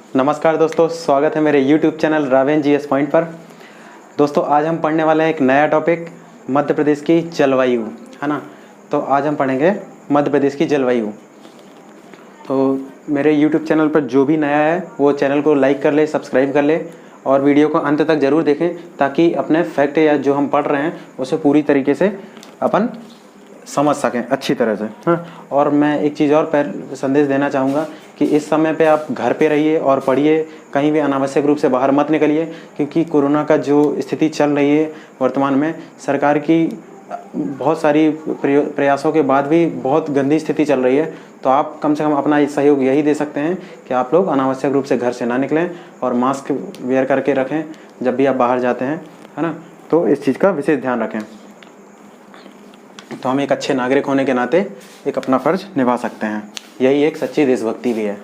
नमस्कार दोस्तों, स्वागत है मेरे YouTube चैनल रावेन जीएस पॉइंट पर। दोस्तों आज हम पढ़ने वाले हैं एक नया टॉपिक, मध्य प्रदेश की जलवायु, है ना। तो आज हम पढ़ेंगे मध्य प्रदेश की जलवायु। तो मेरे YouTube चैनल पर जो भी नया है वो चैनल को लाइक कर ले, सब्सक्राइब कर ले और वीडियो को अंत तक ज़रूर देखें ताकि अपने फैक्ट या जो हम पढ़ रहे हैं उसे पूरी तरीके से अपन समझ सकें अच्छी तरह से। हाँ, और मैं एक चीज़ और संदेश देना चाहूँगा कि इस समय पे आप घर पे रहिए और पढ़िए, कहीं भी अनावश्यक रूप से बाहर मत निकलिए, क्योंकि कोरोना का जो स्थिति चल रही है वर्तमान में, सरकार की बहुत सारी प्रयासों के बाद भी बहुत गंदी स्थिति चल रही है। तो आप कम से कम अपना सहयोग यही दे सकते हैं कि आप लोग अनावश्यक रूप से घर से ना निकलें और मास्क वेयर करके रखें जब भी आप बाहर जाते हैं, है ना। तो इस चीज़ का विशेष ध्यान रखें, तो हम एक अच्छे नागरिक होने के नाते एक अपना फ़र्ज निभा सकते हैं। यही एक सच्ची देशभक्ति भी है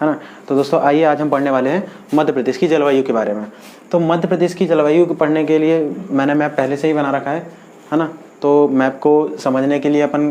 ना। तो दोस्तों आइए आज हम पढ़ने वाले हैं मध्य प्रदेश की जलवायु के बारे में। तो मध्य प्रदेश की जलवायु को पढ़ने के लिए मैंने मैप पहले से ही बना रखा है ना। तो मैप को समझने के लिए अपन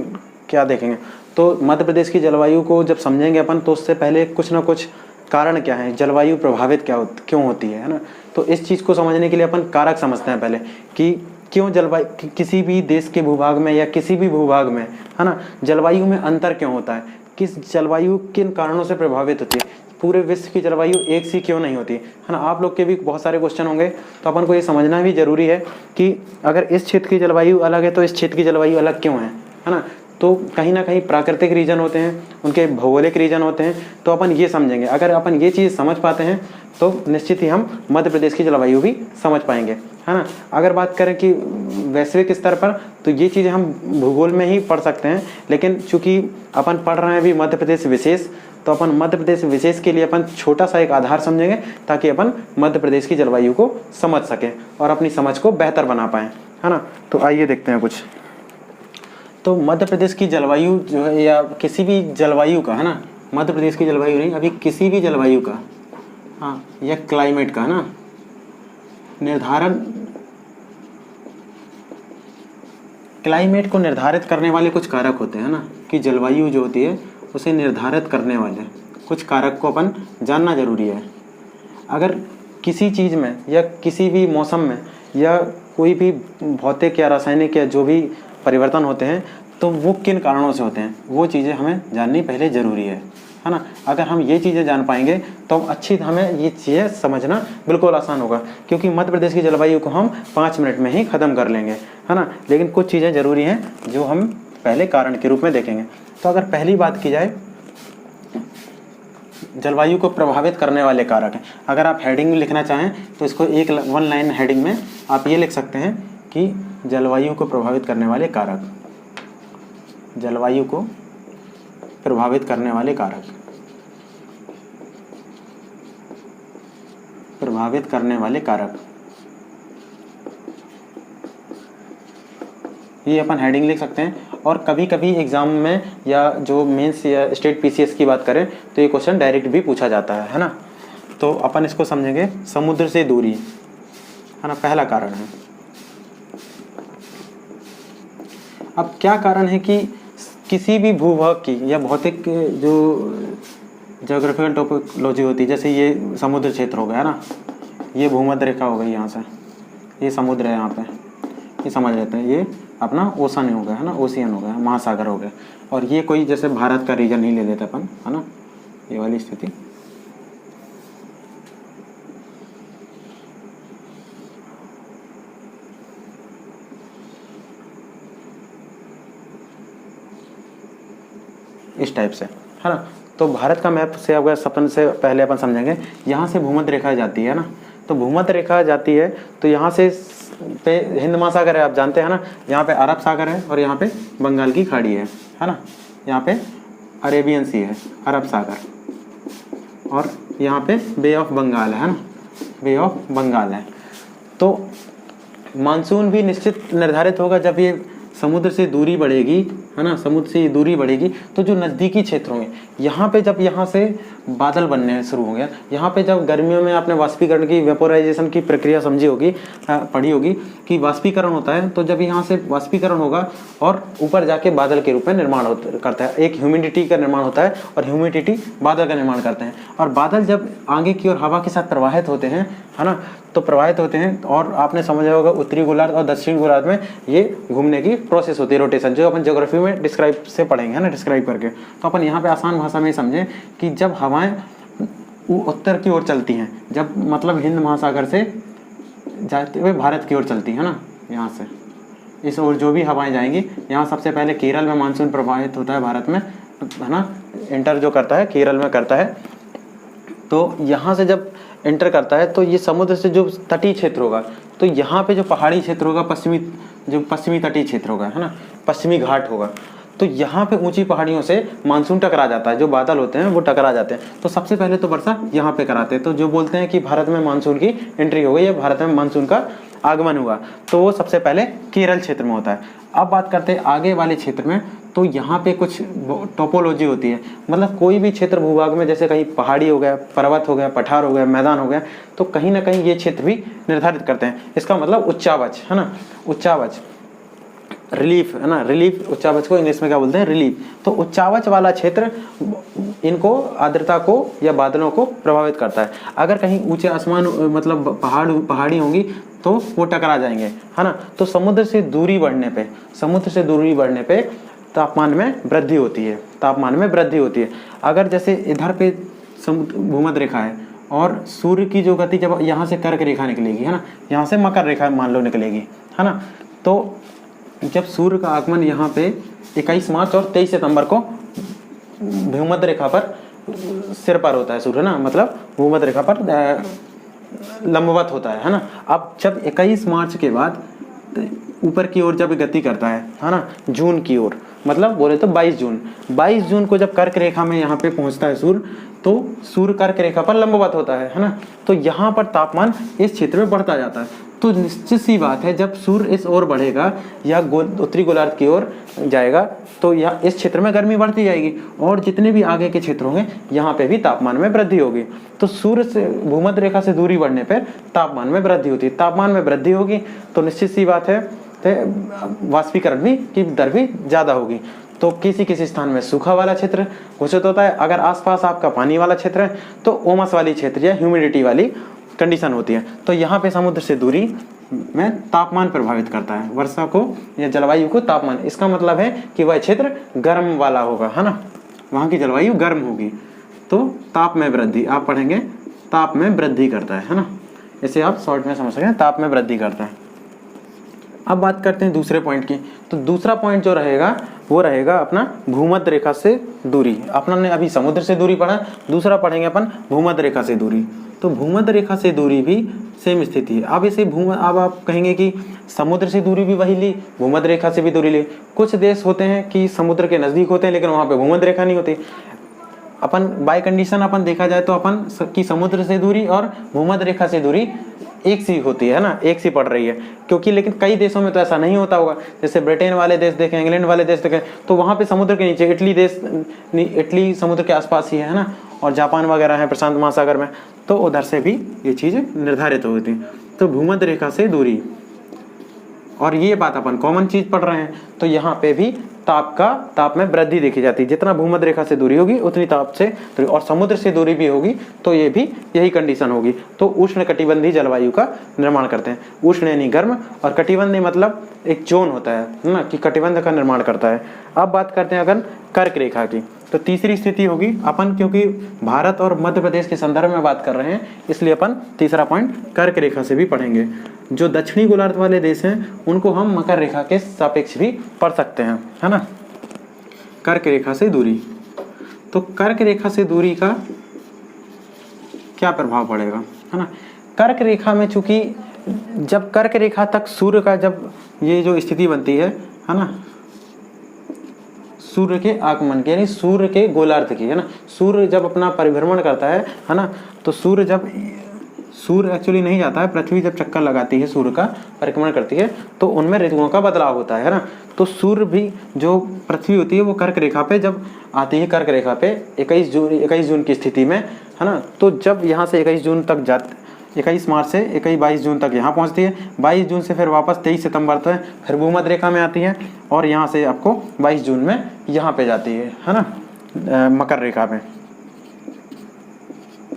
क्या देखेंगे, तो मध्य प्रदेश की जलवायु को जब समझेंगे अपन तो उससे पहले कुछ ना कुछ कारण क्या है, जलवायु प्रभावित क्यों होती है ना। तो इस चीज़ को समझने के लिए अपन कारक समझते हैं पहले कि क्यों जलवायु किसी भी देश के भूभाग में या किसी भी भूभाग में, है ना, जलवायु में अंतर क्यों होता है, किस जलवायु किन कारणों से प्रभावित होती है, पूरे विश्व की जलवायु एक सी क्यों नहीं होती, है ना। आप लोग के भी बहुत सारे क्वेश्चन होंगे, तो अपन को ये समझना भी जरूरी है कि अगर इस क्षेत्र की जलवायु अलग है तो इस क्षेत्र की जलवायु अलग क्यों है ना। तो कहीं ना कहीं प्राकृतिक रीजन होते हैं, उनके भौगोलिक रीजन होते हैं, तो अपन ये समझेंगे। अगर अपन ये चीज़ समझ पाते हैं तो निश्चित ही हम मध्य प्रदेश की जलवायु भी समझ पाएंगे, है ना। अगर बात करें कि वैश्विक स्तर पर, तो ये चीज़ें हम भूगोल में ही पढ़ सकते हैं, लेकिन चूंकि अपन पढ़ रहे हैं अभी मध्य प्रदेश विशेष, तो अपन मध्य प्रदेश विशेष के लिए अपन छोटा सा एक आधार समझेंगे ताकि अपन मध्य प्रदेश की जलवायु को समझ सकें और अपनी समझ को बेहतर बना पाएँ, है ना। तो आइए देखते हैं कुछ। तो मध्य प्रदेश की जलवायु जो है, या किसी भी जलवायु का, है ना, मध्य प्रदेश की जलवायु नहीं, अभी किसी भी जलवायु का, हाँ, या क्लाइमेट का, है ना, निर्धारण, क्लाइमेट को निर्धारित करने वाले कुछ कारक होते हैं ना, कि जलवायु जो होती है उसे निर्धारित करने वाले कुछ कारक को अपन जानना जरूरी है। अगर किसी चीज़ में या किसी भी मौसम में या कोई भी भौतिक या रासायनिक या जो भी परिवर्तन होते हैं तो वो किन कारणों से होते हैं, वो चीज़ें हमें जाननी पहले ज़रूरी है ना। अगर हम ये चीज़ें जान पाएंगे तो हमें ये चीज़ें समझना बिल्कुल आसान होगा, क्योंकि मध्य प्रदेश की जलवायु को हम 5 मिनट में ही ख़त्म कर लेंगे, है ना। लेकिन कुछ चीज़ें ज़रूरी हैं जो हम पहले कारण के रूप में देखेंगे। तो अगर पहली बात की जाए, जलवायु को प्रभावित करने वाले कारक हैं। अगर आप हेडिंग में लिखना चाहें तो इसको एक 1 लाइन हेडिंग में आप ये लिख सकते हैं कि जलवायु को प्रभावित करने वाले कारक, जलवायु को प्रभावित करने वाले कारक, प्रभावित करने वाले कारक, ये अपन हेडिंग लिख सकते हैं। और कभी कभी एग्जाम में या जो मेंस या स्टेट पीसीएस की बात करें तो ये क्वेश्चन डायरेक्ट भी पूछा जाता है ना। तो अपन इसको समझेंगे, समुद्र से दूरी, है ना, पहला कारण है। अब क्या कारण है कि किसी भी भूभाग की या भौतिक जो ज्योग्राफिकल टोपोलॉजी होती है, जैसे ये समुद्र क्षेत्र हो गया ना, ये भूमध्य रेखा हो गई, यहाँ से ये समुद्र है, यहाँ पे ये समझ लेते हैं, ये अपना ओशन हो गया, है ना, ओशियन हो गया, महासागर हो गया। और ये कोई जैसे भारत का रीजन ही ले लेते अपन, है ना, ये वाली स्थिति। इस टाइप से, है ना। तो भारत का मैप से अगर सबसे पहले अपन समझेंगे, यहाँ से भूमध्य रेखा जाती है ना, तो भूमध्य रेखा जाती है तो यहाँ से पे हिंद महासागर है, आप जानते हैं ना, यहाँ पे अरब सागर है और यहाँ पे बंगाल की खाड़ी है ना, यहाँ पे अरेबियन सी है, अरब सागर, और यहाँ पे बे ऑफ बंगाल है ना, बे ऑफ बंगाल है। तो मानसून भी निश्चित निर्धारित होगा जब ये समुद्र से दूरी बढ़ेगी, है ना, समुद्र से दूरी बढ़ेगी तो जो नज़दीकी क्षेत्र होंगे यहाँ पे जब यहाँ से बादल बनने शुरू होंगे, यहाँ पे जब गर्मियों में आपने वाष्पीकरण की वेपोराइजेशन की प्रक्रिया समझी होगी, पढ़ी होगी कि वाष्पीकरण होता है, तो जब यहाँ से वाष्पीकरण होगा और ऊपर जाके बादल के रूप में निर्माण करता है, एक ह्यूमिडिटी का निर्माण होता है और ह्यूमिडिटी बादल का निर्माण करते हैं। और बादल जब आगे की ओर हवा के साथ प्रवाहित होते हैं, है ना, तो प्रवाहित होते हैं और आपने समझा होगा उत्तरी गोलार्ध और दक्षिण गोलार्ध में ये घूमने की प्रोसेस होती है, रोटेशन, जो अपन ज्योग्राफी में डिस्क्राइब से पढ़ेंगे, है ना, डिस्क्राइब करके। तो अपन यहाँ पे आसान भाषा में समझें कि जब हवाएं उत्तर की ओर चलती हैं, जब मतलब हिंद महासागर से जाते हुए भारत की ओर चलती है ना, यहाँ से इस ओर जो भी हवाएं जाएंगी, यहाँ सबसे पहले केरल में मानसून प्रभावित होता है भारत में, है ना, एंटर जो करता है केरल में करता है। तो यहाँ से जब एंटर करता है तो ये समुद्र से जो तटीय क्षेत्र होगा, तो यहाँ पे जो पहाड़ी क्षेत्र होगा, पश्चिमी तटीय क्षेत्र होगा, है ना, पश्चिमी घाट होगा, तो यहाँ पे ऊंची पहाड़ियों से मानसून टकरा जाता है, जो बादल होते हैं वो टकरा जाते हैं। तो सबसे पहले तो वर्षा यहाँ पे कराते हैं, तो जो बोलते हैं कि भारत में मानसून की एंट्री हो गई या भारत में मानसून का आगमन हुआ, तो वो सबसे पहले केरल क्षेत्र में होता है। अब बात करते हैं आगे वाले क्षेत्र में, तो यहाँ पे कुछ टोपोलॉजी होती है, मतलब कोई भी क्षेत्र भूभाग में, जैसे कहीं पहाड़ी हो गया, पर्वत हो गया, पठार हो गया, मैदान हो गया, तो कहीं ना कहीं ये क्षेत्र भी निर्धारित करते हैं। इसका मतलब उच्चावच, है ना, उच्चावच, रिलीफ, है ना, रिलीफ, उच्चावच को इंग्लिश में क्या बोलते हैं, रिलीफ। तो उच्चावच वाला क्षेत्र इनको आर्द्रता को या बादलों को प्रभावित करता है। अगर कहीं ऊंचे आसमान मतलब पहाड़ी होंगी तो वो टकरा जाएंगे, है ना। तो समुद्र से दूरी बढ़ने पे तापमान में वृद्धि होती है, अगर जैसे इधर पे भूमध्य रेखा है और सूर्य की जो गति जब यहाँ से कर्क रेखा निकलेगी, है ना, यहाँ से मकर रेखा मान लो निकलेगी, है ना, तो जब सूर्य का आगमन यहाँ पे 21 मार्च और 23 सितंबर को भूमध्य रेखा पर सिर पर होता है सूर्य, ना, मतलब भूमध्य रेखा पर लंबवत होता है ना। अब जब 21 मार्च के बाद ऊपर की ओर जब गति करता है ना, जून की ओर, मतलब बोले तो 22 जून को जब कर्क रेखा में यहाँ पे पहुँचता है सूर्य, तो सूर्य कर्क रेखा पर लंबवत होता है ना, तो यहाँ पर तापमान इस क्षेत्र में बढ़ता जाता है। तो निश्चित सी बात है, जब सूर्य इस ओर बढ़ेगा या उत्तरी गोलार्ध की ओर जाएगा, तो यह इस क्षेत्र में गर्मी बढ़ती जाएगी और जितने भी आगे के क्षेत्र होंगे यहाँ पे भी तापमान में वृद्धि होगी। तो सूर्य से भूमध्य रेखा से दूरी बढ़ने पर तापमान में वृद्धि होती है, तापमान में वृद्धि होगी तो निश्चित सी बात है वाष्पीकरण भी की दर भी ज़्यादा होगी। तो किसी स्थान में सूखा वाला क्षेत्र घोषित होता है, अगर आसपास आपका पानी वाला क्षेत्र है तो ओमस वाली क्षेत्र या ह्यूमिडिटी वाली कंडीशन होती है। तो यहाँ पे समुद्र से दूरी में तापमान प्रभावित करता है, वर्षा को या जलवायु को तापमान। इसका मतलब है कि वह क्षेत्र गर्म वाला होगा, है ना, वहाँ की जलवायु गर्म होगी। तो ताप में वृद्धि आप पढ़ेंगे, ताप में वृद्धि करता है ना, इसे आप शॉर्ट में समझ सकें, ताप में वृद्धि करता है। अब बात करते हैं दूसरे पॉइंट की। तो दूसरा पॉइंट जो रहेगा वो रहेगा अपना भूमध्य रेखा से दूरी। अपना ने अभी समुद्र से दूरी पढ़ा, दूसरा पढ़ेंगे अपन भूमध्य रेखा से दूरी। तो भूमध्य रेखा से दूरी भी सेम स्थिति है। अब इसे अब आप कहेंगे कि समुद्र से दूरी भी वही ली, भूमध्य रेखा से भी दूरी ली। कुछ देश होते हैं कि समुद्र के नज़दीक होते हैं लेकिन वहाँ पे भूमध्य रेखा नहीं होती। अपन बाय कंडीशन अपन देखा जाए तो अपन की समुद्र से दूरी और भूमध्य रेखा से दूरी एक सी होती है ना, एक सी पड़ रही है, क्योंकि लेकिन कई देशों में तो ऐसा नहीं होता होगा। जैसे ब्रिटेन वाले देश देखें, इंग्लैंड वाले देश देखें, तो वहाँ पे समुद्र के नीचे इटली समुद्र के आसपास ही है ना, और जापान वगैरह है प्रशांत महासागर में, तो उधर से भी ये चीज़ निर्धारित होती है। तो भूमध्य रेखा से दूरी, और ये बात अपन कॉमन चीज़ पढ़ रहे हैं, तो यहाँ पे भी ताप में वृद्धि देखी जाती है। जितना भूमध्य रेखा से दूरी होगी उतनी ताप से दूरी, और समुद्र से दूरी भी होगी तो ये भी यही कंडीशन होगी। तो उष्ण कटिबंधीय जलवायु का निर्माण करते हैं। उष्ण यानी गर्म, और कटिबंधीय मतलब एक जोन होता है ना, कि कटिबंध का निर्माण करता है। अब बात करते हैं अगर कर्क रेखा की, तो तीसरी स्थिति होगी अपन, क्योंकि भारत और मध्य प्रदेश के संदर्भ में बात कर रहे हैं इसलिए अपन तीसरा पॉइंट कर्क रेखा से भी पढ़ेंगे। जो दक्षिणी गोलार्ध वाले देश हैं उनको हम मकर रेखा के सापेक्ष भी पढ़ सकते हैं, है ना। कर्क रेखा से दूरी, तो कर्क रेखा से दूरी का क्या प्रभाव पड़ेगा, है ना। कर्क रेखा में चूंकि जब कर्क रेखा तक सूर्य का जब ये जो स्थिति बनती है ना, सूर्य के आगमन की, यानी सूर्य के गोलार्ध की, है ना, सूर्य जब अपना परिभ्रमण करता है ना, तो सूर्य जब सूर्य एक्चुअली नहीं जाता है, पृथ्वी जब चक्कर लगाती है सूर्य का परिक्रमण करती है तो उनमें ऋतुओं का बदलाव होता है ना। तो सूर्य भी जो पृथ्वी होती है वो कर्क रेखा पे जब आती है, कर्क रेखा पे 21 जून की स्थिति में, है ना। तो जब यहाँ से 21 जून तक 21 मार्च से 22 जून तक यहाँ पहुँचती है, 22 जून से फिर वापस 23 सितंबर तक फिर भूमध्य रेखा में आती है और यहाँ से आपको 22 जून में यहाँ पे जाती है ना, मकर रेखा में।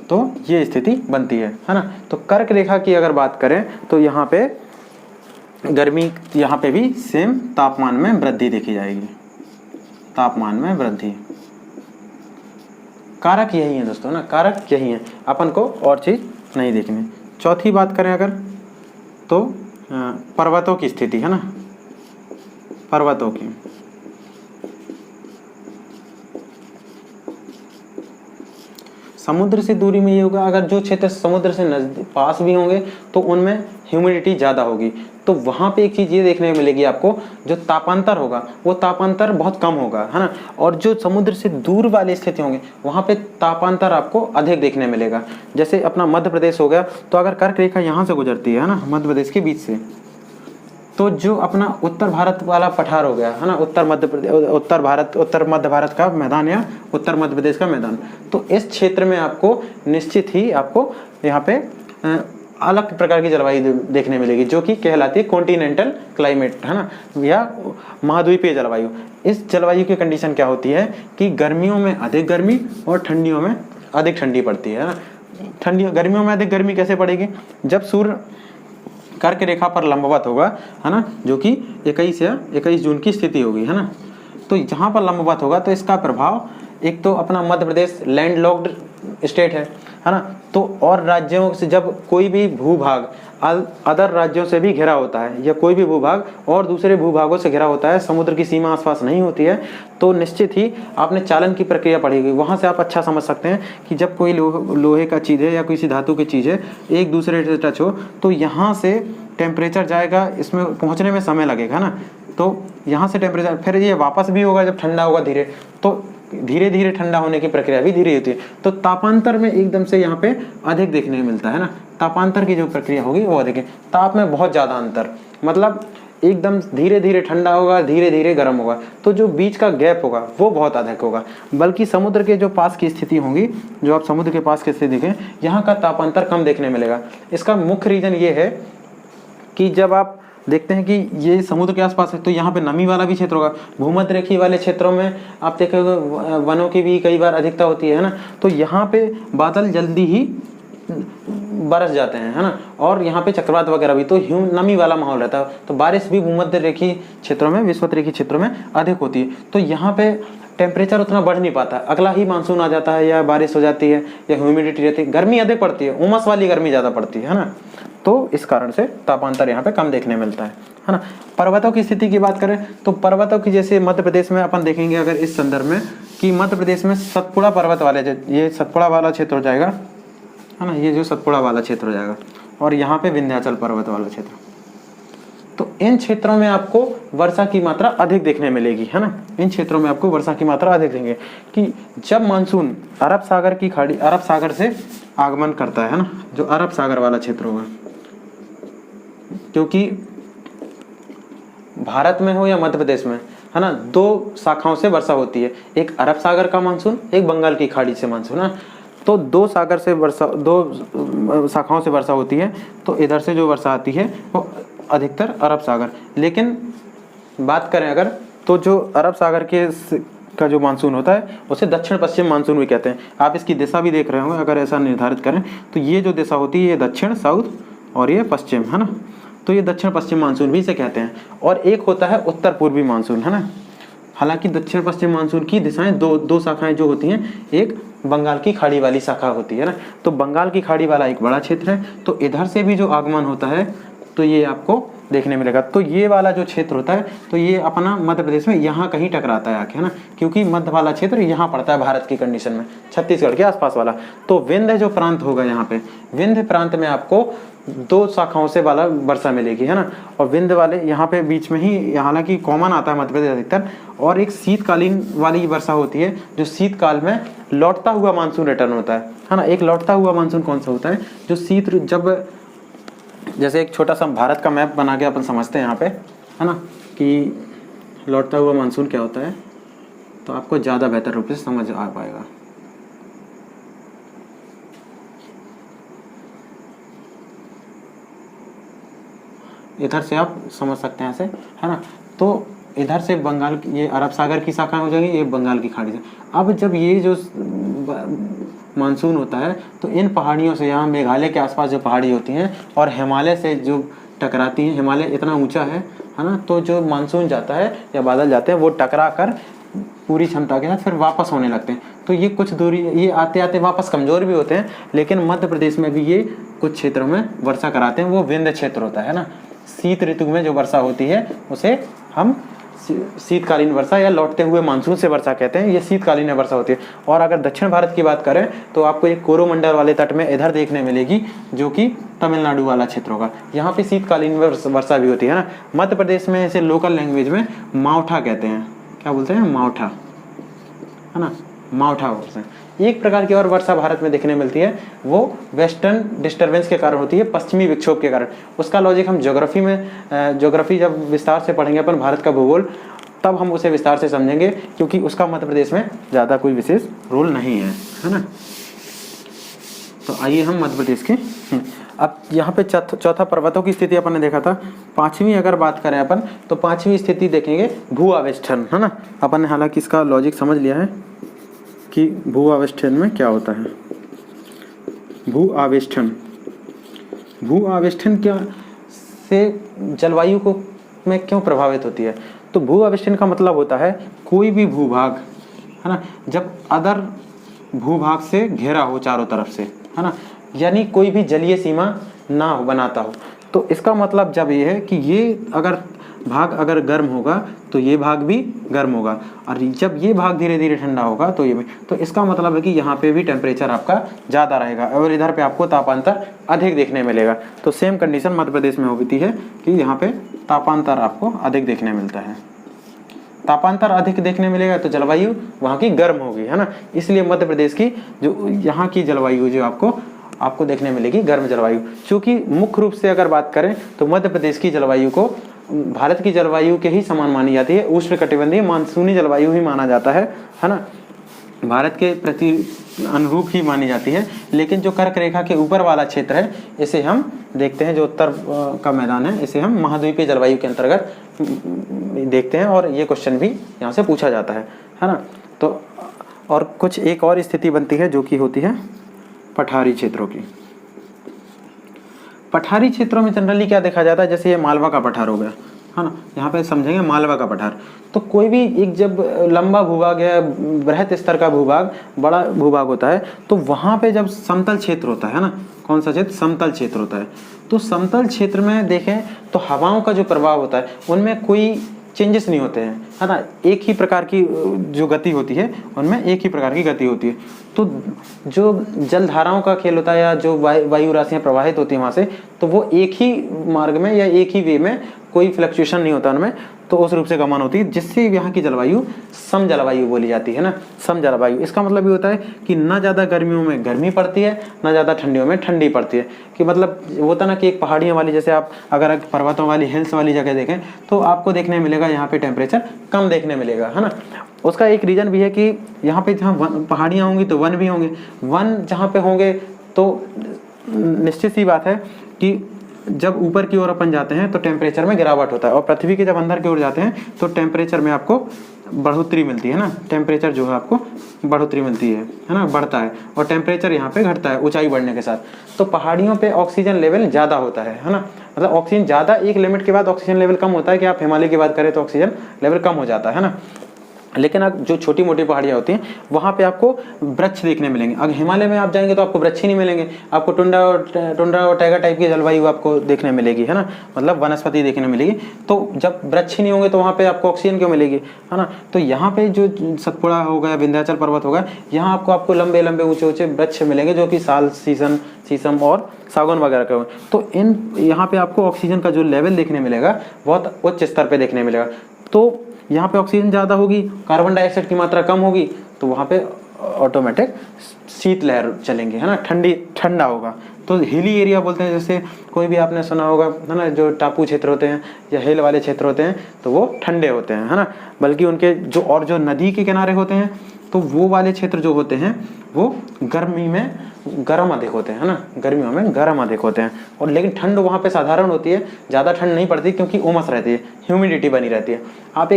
तो ये स्थिति बनती है ना। तो कर्क रेखा की अगर बात करें तो यहाँ पे गर्मी, यहाँ पे भी सेम तापमान में वृद्धि देखी जाएगी, तापमान में वृद्धि। कारक यही है दोस्तों ना, कारक यही है, अपन को और चीज नहीं देखनी। चौथी बात करें अगर तो पर्वतों की स्थिति है ना, पर्वतों की। समुद्र से दूरी में ये होगा, अगर जो क्षेत्र समुद्र से नजदीक पास भी होंगे तो उनमें ह्यूमिडिटी ज़्यादा होगी, तो वहाँ पे एक चीज़ ये देखने को मिलेगी आपको, जो तापांतर होगा वो तापांतर बहुत कम होगा, है ना। और जो समुद्र से दूर वाली स्थिति होंगे वहाँ पे तापांतर आपको अधिक देखने मिलेगा। जैसे अपना मध्य प्रदेश हो गया, तो अगर कर्क रेखा यहाँ से गुजरती है ना, मध्य प्रदेश के बीच से, तो जो अपना उत्तर भारत वाला पठार हो गया है ना, उत्तर मध्य भारत का मैदान या उत्तर मध्य प्रदेश का मैदान, तो इस क्षेत्र में आपको निश्चित ही आपको यहाँ पे अलग प्रकार की जलवायु देखने मिलेगी, जो कि कहलाती है कॉन्टिनेंटल क्लाइमेट, है ना, या महाद्वीपीय जलवायु। इस जलवायु की कंडीशन क्या होती है कि गर्मियों में अधिक गर्मी और ठंडियों में अधिक ठंडी पड़ती है ना। गर्मियों में अधिक गर्मी कैसे पड़ेगी, जब सूर्य कर्क रेखा पर लंबवत होगा, है ना, जो कि 21 जून की स्थिति होगी, है ना। तो जहाँ पर लंबवत होगा तो इसका प्रभाव, एक तो अपना मध्य प्रदेश लैंडलॉक्ड स्टेट है ना, तो और राज्यों से जब कोई भी भूभाग अदर राज्यों से भी घिरा होता है, या कोई भी भूभाग और दूसरे भूभागों से घिरा होता है, समुद्र की सीमा आसपास नहीं होती है, तो निश्चित ही आपने चालन की प्रक्रिया पढ़ेगी। वहाँ से आप अच्छा समझ सकते हैं कि जब कोई लोहे का चीज़ है या किसी धातु की चीज़ है एक दूसरे से टच हो, तो यहाँ से टेम्परेचर जाएगा, इसमें पहुँचने में समय लगेगा, है ना। तो यहाँ से टेम्परेचर फिर ये वापस भी होगा जब ठंडा होगा धीरे, तो धीरे धीरे ठंडा होने की प्रक्रिया भी धीरे होती है। तो तापांतर में एकदम से यहाँ पे अधिक देखने को मिलता है ना, तापांतर की जो प्रक्रिया होगी वो अधिक है। ताप में बहुत ज़्यादा अंतर, मतलब एकदम धीरे धीरे ठंडा होगा, धीरे धीरे गर्म होगा, तो जो बीच का गैप होगा वो बहुत अधिक होगा। बल्कि समुद्र के जो पास की स्थिति होंगी, जो आप समुद्र के पास की स्थिति देखें, यहाँ का तापांतर कम देखने मिलेगा। इसका मुख्य रीज़न ये है कि जब आप देखते हैं कि ये समुद्र के आसपास है तो यहाँ पे नमी वाला भी क्षेत्र होगा। भूमध्य रेखीय वाले क्षेत्रों में आप देखेंगे वनों की भी कई बार अधिकता होती है ना, तो यहाँ पे बादल जल्दी ही बरस जाते हैं, है ना, और यहाँ पे चक्रवात वगैरह भी, तो नमी वाला माहौल रहता है, तो बारिश भी भूमध्य रेखीय क्षेत्रों में, विषुवत रेखीय क्षेत्रों में अधिक होती है। तो यहाँ पे टेम्परेचर उतना बढ़ नहीं पाता, अगला ही मानसून आ जाता है या बारिश हो जाती है या ह्यूमिडिटी रहती है, गर्मी अधिक पड़ती है, उमस वाली गर्मी ज़्यादा पड़ती है ना। तो इस कारण से तापांतर यहाँ पे कम देखने मिलता है ना। पर्वतों की स्थिति की बात करें तो पर्वतों की, जैसे मध्य प्रदेश में अपन देखेंगे अगर इस संदर्भ में, कि मध्य प्रदेश में सतपुड़ा पर्वत वाले, ये सतपुड़ा वाला क्षेत्र हो जाएगा, है ना, ये जो सतपुड़ा वाला क्षेत्र हो जाएगा, और यहाँ पे विंध्याचल पर्वत वाला क्षेत्र। तो इन क्षेत्रों में आपको वर्षा की मात्रा अधिक देखने मिलेगी, है ना। इन क्षेत्रों में आपको वर्षा की मात्रा अधिक देंगे कि जब मानसून अरब सागर की खाड़ी, अरब सागर से आगमन करता है ना, जो अरब सागर वाला क्षेत्र होगा, क्योंकि भारत में हो या मध्य प्रदेश में, है ना, दो शाखाओं से वर्षा होती है, एक अरब सागर का मानसून, एक बंगाल की खाड़ी से मानसून, है। तो दो शाखाओं से वर्षा होती है, तो इधर से जो वर्षा आती है वो अधिकतर अरब सागर। लेकिन बात करें अगर, तो जो अरब सागर का जो मानसून होता है उसे दक्षिण पश्चिम मानसून भी कहते हैं। आप इसकी दिशा भी देख रहे होंगे, अगर ऐसा निर्धारित करें तो ये जो दिशा होती है ये दक्षिण साउथ और ये पश्चिम, है ना, तो ये दक्षिण पश्चिम मानसून भी इसे कहते हैं। और एक होता है उत्तर पूर्वी मानसून, है ना। हालांकि दक्षिण पश्चिम मानसून की दिशाएं दो शाखाएं जो होती हैं, एक बंगाल की खाड़ी वाली शाखा होती है ना, तो बंगाल की खाड़ी वाला एक बड़ा क्षेत्र है, तो इधर से भी जो आगमन होता है तो ये आपको देखने मिलेगा। तो ये वाला जो क्षेत्र होता है तो ये अपना मध्य प्रदेश में यहाँ कहीं टकराता है आके, है ना, क्योंकि मध्य वाला क्षेत्र यहाँ पड़ता है भारत की कंडीशन में, छत्तीसगढ़ के आसपास वाला। तो विंध्य जो प्रांत होगा यहाँ पे, विंध्य प्रांत में आपको 2 शाखाओं से वाला वर्षा मिलेगी, है ना। और विंध्य वाले यहाँ पे बीच में ही, हालांकि कॉमन आता है मध्य प्रदेश अधिकतर, और एक शीतकालीन वाली वर्षा होती है जो शीतकाल में लौटता हुआ मानसून रिटर्न होता है ना। एक लौटता हुआ मानसून कौन सा होता है, जो शीत जब, जैसे एक छोटा सा भारत का मैप बना के अपन समझते हैं यहाँ पे, है ना, कि लौटता हुआ मानसून क्या होता है, तो आपको ज़्यादा बेहतर रूप से समझ आ पाएगा। इधर से आप समझ सकते हैं ऐसे, है ना। तो इधर से बंगाल, ये अरब सागर की शाखा हो जाएगी, ये बंगाल की खाड़ी से। अब जब ये जो मानसून होता है तो इन पहाड़ियों से, यहाँ मेघालय के आसपास जो पहाड़ी होती हैं और हिमालय से जो टकराती हैं, हिमालय इतना ऊंचा है ना, तो जो मानसून जाता है या बादल जाते हैं वो टकरा कर पूरी क्षमता के साथ फिर वापस होने लगते हैं। तो ये कुछ दूरी, ये आते आते वापस कमज़ोर भी होते हैं, लेकिन मध्य प्रदेश में भी ये कुछ क्षेत्रों में वर्षा कराते हैं। वो विंध्य क्षेत्र होता है ना। शीत ऋतु में जो वर्षा होती है उसे हम शीतकालीन वर्षा या लौटते हुए मानसून से वर्षा कहते हैं। ये शीतकालीन वर्षा होती है। और अगर दक्षिण भारत की बात करें तो आपको एक कोरोमंडल वाले तट में इधर देखने मिलेगी, जो कि तमिलनाडु वाला क्षेत्र होगा। यहाँ पे शीतकालीन वर्षा भी होती है ना। मध्य प्रदेश में इसे लोकल लैंग्वेज में मावठा कहते हैं। क्या बोलते हैं? मावठा, है ना, मावठा बोलते हैं। एक प्रकार की और वर्षा भारत में देखने मिलती है, वो वेस्टर्न डिस्टर्बेंस के कारण होती है, पश्चिमी विक्षोभ के कारण। उसका लॉजिक हम ज्योग्राफी में, ज्योग्राफी जब विस्तार से पढ़ेंगे अपन, भारत का भूगोल, तब हम उसे विस्तार से समझेंगे, क्योंकि उसका मध्य प्रदेश में ज़्यादा कोई विशेष रोल नहीं है ना। तो आइए हम मध्य प्रदेश के, अब यहाँ पे चौथा पर्वतों की स्थिति अपन ने देखा था। पांचवी अगर बात करें अपन, तो पांचवी स्थिति देखेंगे भू आवेष्टन, है ना। अपन ने हालांकि इसका लॉजिक समझ लिया है कि भू आवेष्टन में क्या होता है। भू आवेष्टन, भू आवेष्टन क्या से जलवायु को में क्यों प्रभावित होती है। तो भू आवेष्टन का मतलब होता है कोई भी भूभाग, है ना, जब अदर भूभाग से घिरा हो चारों तरफ से, है ना, यानी कोई भी जलीय सीमा ना हो बनाता हो। तो इसका मतलब जब ये है कि ये अगर भाग अगर गर्म होगा तो ये भाग भी गर्म होगा, और जब ये भाग धीरे धीरे ठंडा होगा तो ये भी। तो इसका मतलब है कि यहाँ पे भी टेम्परेचर आपका ज़्यादा रहेगा और इधर पे आपको तापांतर अधिक देखने मिलेगा। तो सेम कंडीशन मध्य प्रदेश में होती है कि यहाँ पे तापांतर आपको अधिक देखने मिलता है। तापांतर अधिक देखने मिलेगा तो जलवायु वहाँ की गर्म होगी, है ना। इसलिए मध्य प्रदेश की जो यहाँ की जलवायु जो आपको देखने मिलेगी गर्म जलवायु। चूँकि मुख्य रूप से अगर बात करें तो मध्य प्रदेश की जलवायु को भारत की जलवायु के ही समान मानी जाती है। उष्णकटिबंधीय मानसूनी जलवायु ही माना जाता है ना। भारत के प्रति अनुरूप ही मानी जाती है। लेकिन जो कर्क रेखा के ऊपर वाला क्षेत्र है, इसे हम देखते हैं, जो उत्तर का मैदान है, इसे हम महाद्वीपीय जलवायु के अंतर्गत देखते हैं, और ये क्वेश्चन भी यहाँ से पूछा जाता है ना। तो और कुछ एक और स्थिति बनती है जो कि होती है पठारी क्षेत्रों की। पठारी क्षेत्रों में जनरली क्या देखा जाता है, जैसे ये मालवा का पठार हो गया, है ना, यहाँ पे समझेंगे मालवा का पठार। तो कोई भी एक जब लंबा भूभाग या बृहत स्तर का भूभाग, बड़ा भूभाग होता है, तो वहाँ पे जब समतल क्षेत्र होता है ना, कौन सा क्षेत्र? समतल क्षेत्र होता है। तो समतल क्षेत्र में देखें तो हवाओं का जो प्रभाव होता है उनमें कोई चेंजेस नहीं होते हैं, है ना। एक ही प्रकार की जो गति होती है उनमें एक ही प्रकार की गति होती है। तो जो जलधाराओं का खेल होता है या जो वायु राशियाँ प्रवाहित होती हैं वहाँ से, तो वो एक ही मार्ग में या एक ही वे में, कोई फ्लक्चुएशन नहीं होता उनमें, तो उस रूप से गमन होती है, जिससे यहाँ की जलवायु सम जलवायु बोली जाती है ना। सम जलवायु, इसका मतलब ये होता है कि ना ज़्यादा गर्मियों में गर्मी पड़ती है, ना ज़्यादा ठंडियों में ठंडी पड़ती है। कि मतलब होता ना कि एक पहाड़ियों वाली, जैसे आप अगर पर्वतों वाली हिल्स वाली जगह देखें तो आपको देखने मिलेगा यहाँ पे टेम्परेचर कम देखने मिलेगा, है ना। उसका एक रीज़न भी है कि यहाँ पे जहाँ पहाड़ियाँ होंगी तो वन भी होंगे, वन जहाँ पे होंगे तो निश्चित सी बात है कि जब ऊपर की ओर अपन जाते हैं तो टेम्परेचर में गिरावट होता है, और पृथ्वी के जब अंदर की ओर जाते हैं तो टेम्परेचर में आपको बढ़ोतरी मिलती है ना। टेम्परेचर जो है आपको बढ़ोतरी मिलती है ना, बढ़ता है, और टेम्परेचर यहाँ पे घटता है ऊंचाई बढ़ने के साथ। तो पहाड़ियों पे ऑक्सीजन लेवल ज़्यादा होता है ना, मतलब ऑक्सीजन ज़्यादा, एक लिमिट के बाद ऑक्सीजन लेवल कम होता है। कि आप हिमालय की बात करें तो ऑक्सीजन लेवल कम हो जाता है ना। लेकिन अब जो छोटी मोटी पहाड़ियाँ होती हैं वहाँ पे आपको वृक्ष देखने मिलेंगे। अगर हिमालय में आप जाएंगे तो आपको वृक्ष ही नहीं मिलेंगे, आपको टुंड्रा और टैगा टाइप की जलवायु आपको देखने मिलेगी, है ना, मतलब वनस्पति देखने मिलेगी। तो जब वृक्ष ही नहीं होंगे तो वहाँ पे आपको ऑक्सीजन क्यों मिलेगी, है ना। तो यहाँ पे जो सतपुड़ा हो गया, विंध्याचल पर्वत हो गया, यहाँ आपको लंबे लंबे ऊँचे ऊँचे वृक्ष मिलेंगे जो कि साल, शीशम और सागौन वगैरह का। तो यहाँ पे आपको ऑक्सीजन का जो लेवल देखने मिलेगा बहुत उच्च स्तर पे देखने मिलेगा। तो यहाँ पे ऑक्सीजन ज़्यादा होगी, कार्बन डाइऑक्साइड की मात्रा कम होगी, तो वहाँ पे ऑटोमेटिक शीतलहर चलेंगे, है ना, ठंडा होगा। तो हिली एरिया बोलते हैं, जैसे कोई भी आपने सुना होगा, है ना, जो टापू क्षेत्र होते हैं या हिल वाले क्षेत्र होते हैं तो वो ठंडे होते हैं, है ना। बल्कि उनके जो नदी के किनारे होते हैं तो वो वाले क्षेत्र जो होते हैं वो गर्मी में गर्म अधिक होते हैं, है ना, गर्मियों में गर्म अधिक होते हैं। और लेकिन ठंड वहाँ पे साधारण होती है, ज़्यादा ठंड नहीं पड़ती क्योंकि उमस रहती है, ह्यूमिडिटी बनी रहती है। आप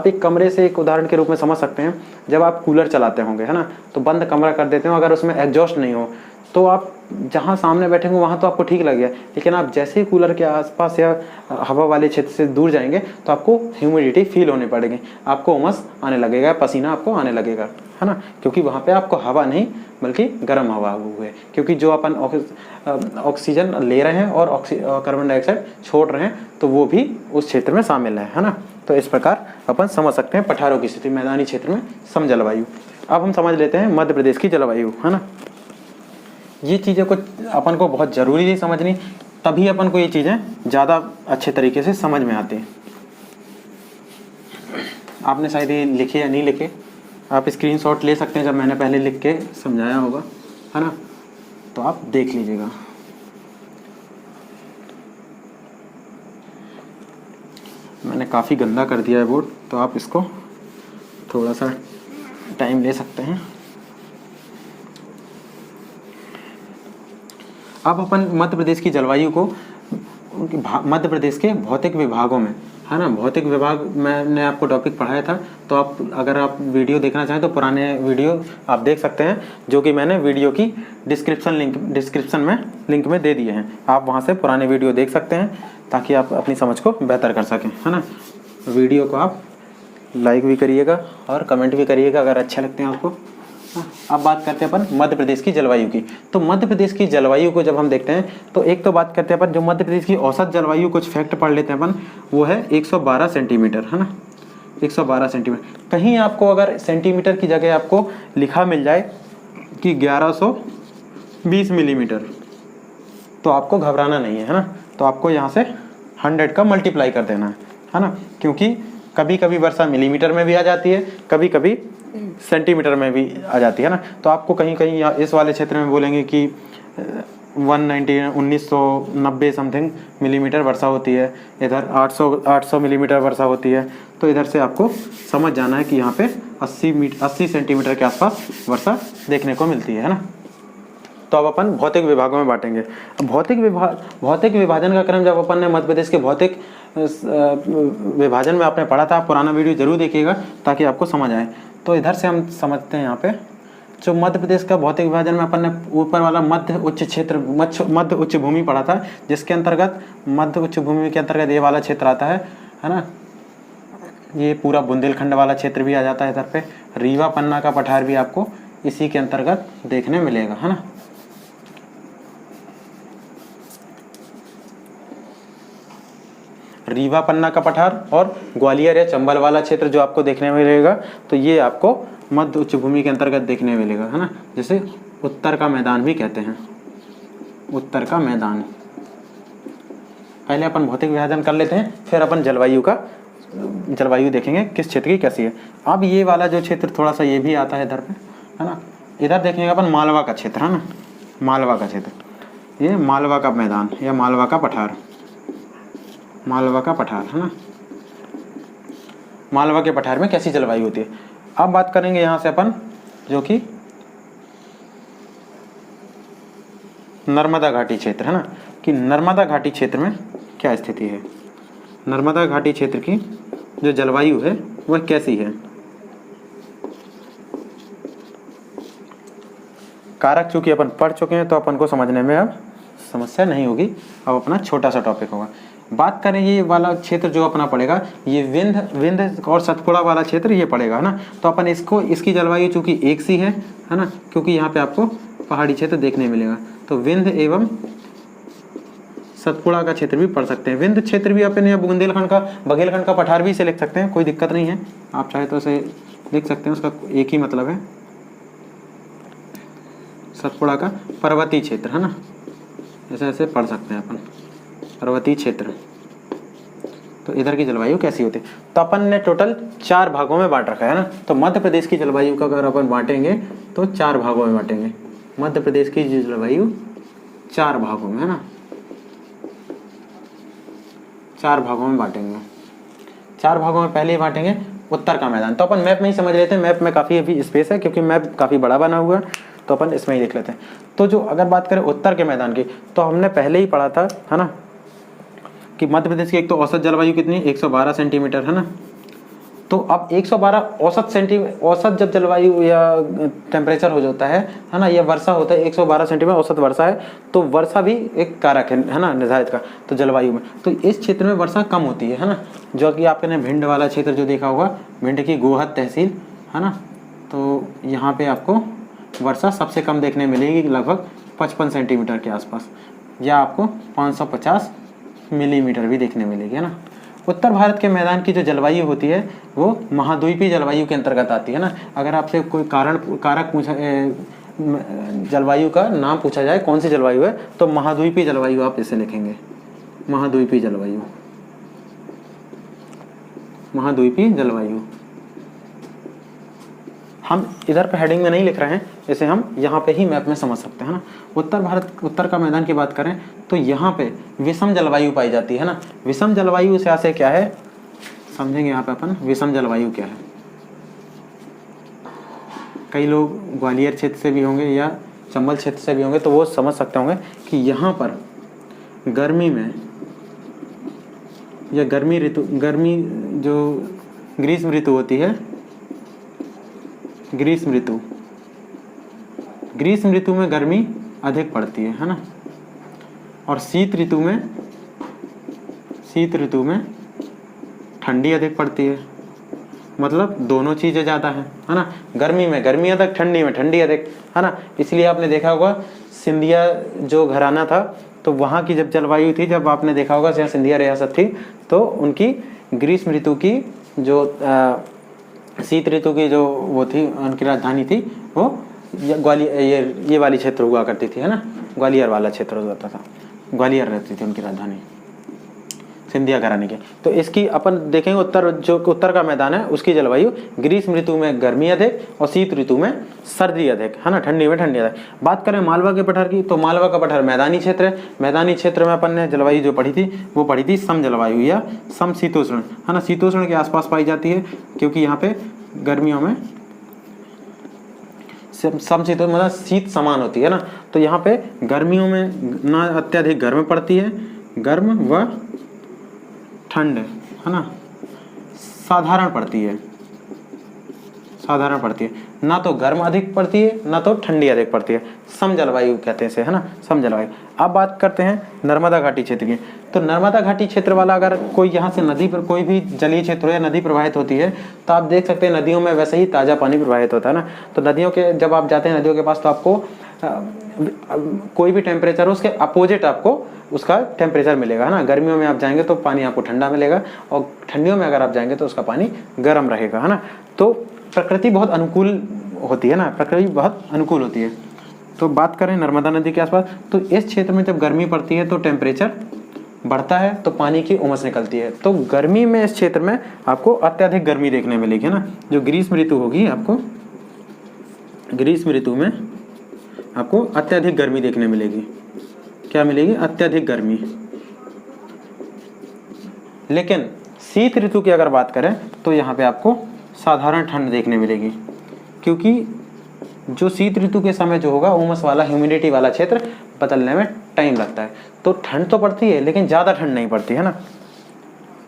एक कमरे से एक उदाहरण के रूप में समझ सकते हैं, जब आप कूलर चलाते होंगे, है ना, तो बंद कमरा कर देते हो, अगर उसमें एग्जॉस्ट नहीं हो तो आप जहाँ सामने बैठे होंगे वहाँ तो आपको ठीक लगेगा, लेकिन आप जैसे ही कूलर के आसपास या हवा वाले क्षेत्र से दूर जाएंगे तो आपको ह्यूमिडिटी फील होने पड़ेगी, आपको उमस आने लगेगा, पसीना आपको आने लगेगा, है ना, क्योंकि वहाँ पे आपको हवा नहीं बल्कि गर्म हवा हुई है, क्योंकि जो अपन ऑक्सीजन ले रहे हैं और कार्बन डाइऑक्साइड छोड़ रहे हैं तो वो भी उस क्षेत्र में शामिल है ना। तो इस प्रकार अपन समझ सकते हैं पठारों की स्थिति, मैदानी क्षेत्र में सम जलवायु। अब हम समझ लेते हैं मध्य प्रदेश की जलवायु, है ना। ये चीज़ें को अपन को बहुत ज़रूरी है समझनी, तभी अपन को ये चीज़ें ज़्यादा अच्छे तरीके से समझ में आती हैं। आपने शायद ये लिखे या नहीं लिखे, आप स्क्रीनशॉट ले सकते हैं, जब मैंने पहले लिख के समझाया होगा, है ना, तो आप देख लीजिएगा। मैंने काफ़ी गंदा कर दिया है बोर्ड, तो आप इसको थोड़ा सा टाइम ले सकते हैं। अब अपन मध्य प्रदेश की जलवायु को मध्य प्रदेश के भौतिक विभागों में, है ना, भौतिक विभाग मैंने आपको टॉपिक पढ़ाया था, तो आप अगर आप वीडियो देखना चाहें तो पुराने वीडियो आप देख सकते हैं, जो कि मैंने वीडियो की डिस्क्रिप्शन में लिंक में दे दिए हैं। आप वहां से पुराने वीडियो देख सकते हैं ताकि आप अपनी समझ को बेहतर कर सकें, है ना। वीडियो को आप लाइक भी करिएगा और कमेंट भी करिएगा अगर अच्छे लगते हैं आपको। अब बात करते हैं अपन मध्य प्रदेश की जलवायु की। तो मध्य प्रदेश की जलवायु को जब हम देखते हैं तो एक तो बात करते हैं अपन जो मध्य प्रदेश की औसत जलवायु, कुछ फैक्ट पढ़ लेते हैं अपन, वो है 112 सेंटीमीटर, है ना, 112 सेंटीमीटर। कहीं आपको अगर सेंटीमीटर की जगह आपको लिखा मिल जाए कि 1120 मिलीमीटर, तो आपको घबराना नहीं है ना, तो आपको यहाँ से 100 का मल्टीप्लाई कर देना है ना, क्योंकि कभी कभी वर्षा मिलीमीटर में भी आ जाती है, कभी कभी सेंटीमीटर में भी आ जाती है ना। तो आपको कहीं कहीं यहाँ इस वाले क्षेत्र में बोलेंगे कि 1990 समथिंग मिलीमीटर वर्षा होती है, इधर 800 मिलीमीटर वर्षा होती है। तो इधर से आपको समझ जाना है कि यहाँ पे 80 सेंटीमीटर के आसपास वर्षा देखने को मिलती है ना। तो अब अपन भौतिक विभागों में बांटेंगे। भौतिक विभाजन का क्रम जब अपन ने मध्य प्रदेश के भौतिक विभाजन में आपने पढ़ा था, पुराना वीडियो जरूर देखिएगा ताकि आपको समझ आए। तो इधर से हम समझते हैं यहाँ पे जो मध्य प्रदेश का भौतिक विभाजन में अपन ने ऊपर वाला मध्य उच्च क्षेत्र, मध्य उच्च भूमि पढ़ा था, जिसके अंतर्गत मध्य उच्च भूमि के अंतर्गत ये वाला क्षेत्र आता है ना। ये पूरा बुंदेलखंड वाला क्षेत्र भी आ जाता है इधर पे। रीवा पन्ना का पठार भी आपको इसी के अंतर्गत देखने मिलेगा, है ना। रीवा पन्ना का पठार और ग्वालियर या चंबल वाला क्षेत्र जो आपको देखने में मिलेगा, तो ये आपको मध्य उच्च भूमि के अंतर्गत देखने मिलेगा, है ना, जिसे उत्तर का मैदान भी कहते हैं, उत्तर का मैदान। पहले अपन भौतिक विभाजन कर लेते हैं, फिर अपन जलवायु देखेंगे किस क्षेत्र की कैसी है। अब ये वाला जो क्षेत्र थोड़ा सा ये भी आता है इधर पे, है ना। इधर देखेंगे अपन मालवा का क्षेत्र, है ना, मालवा का क्षेत्र, ये मालवा का मैदान या मालवा का पठार, मालवा का पठार, है ना। मालवा के पठार में कैसी जलवायु होती है। अब बात करेंगे यहाँ से अपन जो कि नर्मदा घाटी क्षेत्र, है ना, कि नर्मदा घाटी क्षेत्र में क्या स्थिति है। नर्मदा घाटी क्षेत्र की जो जलवायु है वह कैसी है। कारक चूंकि अपन पढ़ चुके हैं तो अपन को समझने में अब समस्या नहीं होगी। अब अपना छोटा सा टॉपिक होगा। बात करें ये वाला क्षेत्र जो अपना पड़ेगा, ये विंध्य और सतपुड़ा वाला क्षेत्र ये पड़ेगा, है ना। तो अपन इसको, इसकी जलवायु चूँकि एक सी है ना, क्योंकि यहाँ पे आपको पहाड़ी क्षेत्र देखने मिलेगा। तो विंध्य एवं सतपुड़ा का क्षेत्र भी पढ़ सकते हैं। विंध्य क्षेत्र भी अपन या बघेलखंड का पठार भी से लिख सकते हैं, कोई दिक्कत नहीं है, आप चाहे तो इसे लिख सकते हैं, उसका एक ही मतलब है। सतपुड़ा का पर्वतीय क्षेत्र, है ना, ऐसे ऐसे पढ़ सकते हैं अपन, पर्वतीय क्षेत्र। तो इधर की जलवायु कैसी होती है, तो अपन ने टोटल 4 भागों में बांट रखा है ना। तो मध्य प्रदेश की जलवायु का अगर अपन बांटेंगे तो 4 भागों में बांटेंगे। मध्य प्रदेश की जलवायु 4 भागों में, है ना, 4 भागों में बांटेंगे। 4 भागों में पहले ही बांटेंगे उत्तर का मैदान। तो अपन मैप में ही समझ लेते हैं, मैप में काफ़ी अभी स्पेस है क्योंकि मैप काफ़ी बड़ा बना हुआ है, तो अपन इसमें ही देख लेते हैं। तो जो अगर बात करें उत्तर के मैदान की, तो हमने पहले ही पढ़ा था, है ना, कि मध्य प्रदेश की एक तो औसत जलवायु कितनी, 112 सेंटीमीटर, है ना। तो अब 112 औसत जब जलवायु या टेम्परेचर हो जाता है ना, या वर्षा होता है 112 सेंटीमीटर औसत वर्षा है, तो वर्षा भी एक कारक है ना निर्धारित का। तो जलवायु में तो इस क्षेत्र में वर्षा कम होती है ना, जो कि आपने भिंड वाला क्षेत्र जो देखा होगा, भिंड की गोहद तहसील, है ना। तो यहाँ पे आपको वर्षा सबसे कम देखने मिलेगी, लगभग 55 सेंटीमीटर के आसपास, या आपको 550 मिलीमीटर भी देखने मिलेगी, है ना। उत्तर भारत के मैदान की जो जलवायु होती है वो महाद्वीपीय जलवायु के अंतर्गत आती है ना। अगर आपसे कोई कारक पूछा, जलवायु का नाम पूछा जाए कौन सी जलवायु है, तो महाद्वीपीय जलवायु आप इसे लिखेंगे, महाद्वीपीय जलवायु, महाद्वीपीय जलवायु। हम इधर पे हेडिंग में नहीं लिख रहे हैं, इसे हम यहाँ पे ही मैप में समझ सकते हैं ना। उत्तर का मैदान की बात करें तो यहाँ पे विषम जलवायु पाई जाती है ना। विषम जलवायु से आशय क्या है समझेंगे यहाँ पे अपन, विषम जलवायु क्या है। कई लोग ग्वालियर क्षेत्र से भी होंगे या चंबल क्षेत्र से भी होंगे, तो वो समझ सकते होंगे कि यहाँ पर गर्मी में या गर्मी जो ग्रीष्म ऋतु होती है, ग्रीष्म ऋतु में गर्मी अधिक पड़ती है ना। और शीत ऋतु में ठंडी अधिक पड़ती है। मतलब दोनों चीज़ें ज़्यादा है ना। गर्मी में गर्मी अधिक, ठंडी में ठंडी अधिक, है ना। इसलिए आपने देखा होगा सिंधिया जो घराना था, तो वहाँ की जब जलवायु थी, जब आपने देखा होगा जहाँ सिंधिया रियासत थी, तो उनकी ग्रीष्म ऋतु की जो शीत ऋतु की जो वो थी, उनकी राजधानी थी वो ग्वालियर, ये वाली क्षेत्र हुआ करती थी, है ना। ग्वालियर वाला क्षेत्र हो जाता था, ग्वालियर रहती थी उनकी राजधानी सिंधिया घराने की। तो इसकी अपन देखेंगे उत्तर का मैदान है, उसकी जलवायु ग्रीष्म ऋतु में गर्मी अधिक और शीत ऋतु में सर्दी अधिक, है ना। ठंडी में ठंडी अधिक। बात करें मालवा के पठार की, तो मालवा का पठार मैदानी क्षेत्र है। मैदानी क्षेत्र में अपन ने जलवायु जो पढ़ी थी वो पढ़ी थी सम जलवायु या सम शीतोष्ण, है ना। शीतोष्ण के आसपास पाई जाती है, क्योंकि यहाँ पे गर्मियों में समशीतोष्ण मतलब शीत समान होती है ना। तो यहाँ पे गर्मियों में ना अत्यधिक गर्म पड़ती है, गर्म व ठंड, है ना, साधारण पड़ती है, ना तो गर्म अधिक पड़ती है ना तो ठंडी अधिक पड़ती है। सम जलवायु कहते हैं इसे, है ना, सम जलवायु। अब बात करते हैं नर्मदा घाटी क्षेत्र की। तो नर्मदा घाटी क्षेत्र वाला अगर कोई यहाँ से नदी पर कोई भी जलीय क्षेत्र हो या नदी प्रवाहित होती है, तो आप देख सकते हैं नदियों में वैसे ही ताज़ा पानी प्रवाहित होता है ना। तो नदियों के जब आप जाते हैं नदियों के पास, तो आपको कोई भी टेम्परेचर हो उसके अपोजिट आपको उसका टेम्परेचर मिलेगा, है ना। गर्मियों में आप जाएंगे तो पानी आपको ठंडा मिलेगा, और ठंडियों में अगर आप जाएंगे तो उसका पानी गर्म रहेगा, है ना। तो प्रकृति बहुत अनुकूल होती है ना, प्रकृति बहुत अनुकूल होती है। तो बात करें नर्मदा नदी के आसपास, तो इस क्षेत्र में जब गर्मी पड़ती है तो टेम्परेचर बढ़ता है, तो पानी की उमस निकलती है। तो गर्मी में इस क्षेत्र में आपको अत्यधिक गर्मी देखने मिलेगी, है ना। जो ग्रीष्म ऋतु होगी, आपको ग्रीष्म ऋतु में आपको अत्यधिक गर्मी देखने मिलेगी। क्या मिलेगी? अत्यधिक गर्मी। लेकिन शीत ऋतु की अगर बात करें तो यहाँ पे आपको साधारण ठंड देखने मिलेगी, क्योंकि जो शीत ऋतु के समय जो होगा उमस वाला, ह्यूमिडिटी वाला क्षेत्र बदलने में टाइम लगता है। तो ठंड तो पड़ती है लेकिन ज़्यादा ठंड नहीं पड़ती, है ना।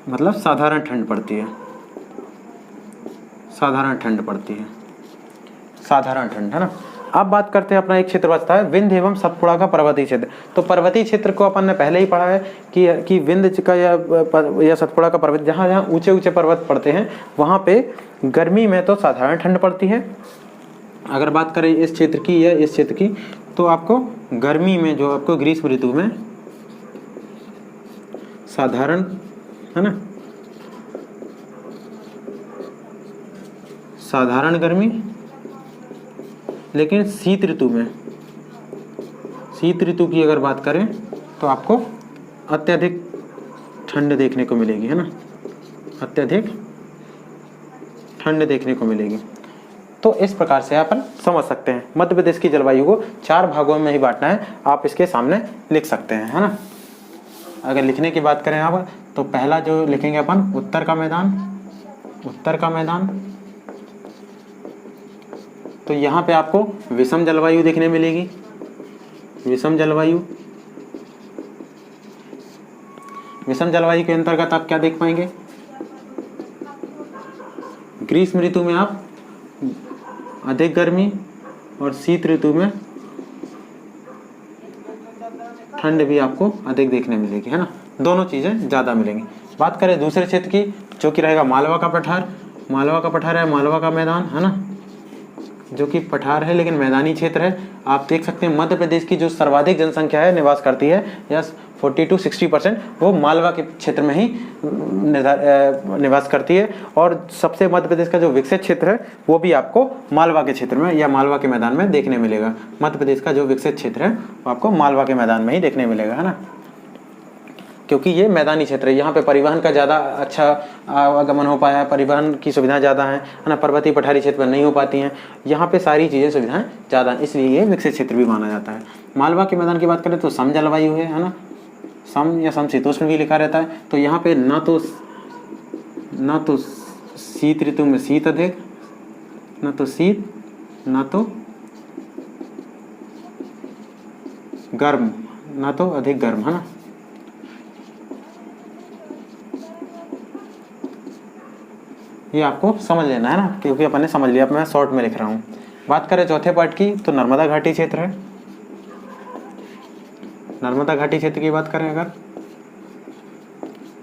मतलब साधारण ठंड पड़ती है, साधारण ठंड पड़ती है, साधारण ठंड, है ना। अब बात करते हैं अपना एक क्षेत्र बचता है विंध्य एवं सतपुड़ा का पर्वतीय क्षेत्र। तो पर्वतीय क्षेत्र को अपन ने पहले ही पढ़ा है कि विंध्य का या सतपुड़ा का पर्वत, जहाँ जहाँ ऊंचे ऊंचे पर्वत पड़ते हैं वहाँ पे गर्मी में तो साधारण ठंड पड़ती है। अगर बात करें इस क्षेत्र की या इस क्षेत्र की, तो आपको गर्मी में जो आपको ग्रीष्म ऋतु में साधारण, है ना, साधारण गर्मी, लेकिन शीत ऋतु की अगर बात करें तो आपको अत्यधिक ठंड देखने को मिलेगी, है ना, अत्यधिक ठंड देखने को मिलेगी। तो इस प्रकार से अपन समझ सकते हैं मध्य प्रदेश की जलवायु को 4 भागों में ही बांटना है, आप इसके सामने लिख सकते हैं, है ना। अगर लिखने की बात करें आप तो पहला जो लिखेंगे अपन उत्तर का मैदान, तो यहाँ पे आपको विषम जलवायु देखने मिलेगी, विषम जलवायु के अंतर्गत आप क्या देख पाएंगे, ग्रीष्म ऋतु में आप अधिक गर्मी और शीत ऋतु में ठंड भी आपको अधिक देखने मिलेगी, है ना, दोनों चीज़ें ज़्यादा मिलेंगी। बात करें दूसरे क्षेत्र की, जो कि रहेगा मालवा का पठार है, मालवा का मैदान, है ना, जो कि पठार है लेकिन मैदानी क्षेत्र है। आप देख सकते हैं मध्य प्रदेश की जो सर्वाधिक जनसंख्या है निवास करती है, या 40 to 60% वो मालवा के क्षेत्र में ही निवास करती है। और सबसे मध्य प्रदेश का जो विकसित क्षेत्र है वो भी आपको मालवा के क्षेत्र में या मालवा के मैदान में देखने मिलेगा। मध्य प्रदेश का जो विकसित क्षेत्र है वो आपको मालवा के मैदान में ही देखने मिलेगा, है ना, क्योंकि ये मैदानी क्षेत्र है। यहाँ पे परिवहन का ज़्यादा अच्छा आगमन हो पाया है, परिवहन की सुविधाएं ज़्यादा हैं, है ना, पर्वतीय पठारी क्षेत्र में नहीं हो पाती हैं। यहाँ पे सारी चीज़ें सुविधाएं ज़्यादा हैं, इसलिए ये विकसित क्षेत्र भी माना जाता है। मालवा के मैदान की बात करें तो सम जलवायु है ना, सम या समशीतोष्ण भी लिखा रहता है। तो यहाँ पे ना तो शीत ऋतु में शीत अधिक, ना तो शीत, ना तो गर्म, ना तो अधिक गर्म, है ना। ये आपको समझ लेना है ना, क्योंकि अपन ने समझ लिया, अब मैं शॉर्ट में लिख रहा हूँ। बात करें चौथे पार्ट की तो नर्मदा घाटी क्षेत्र है। नर्मदा घाटी क्षेत्र की बात करें अगर,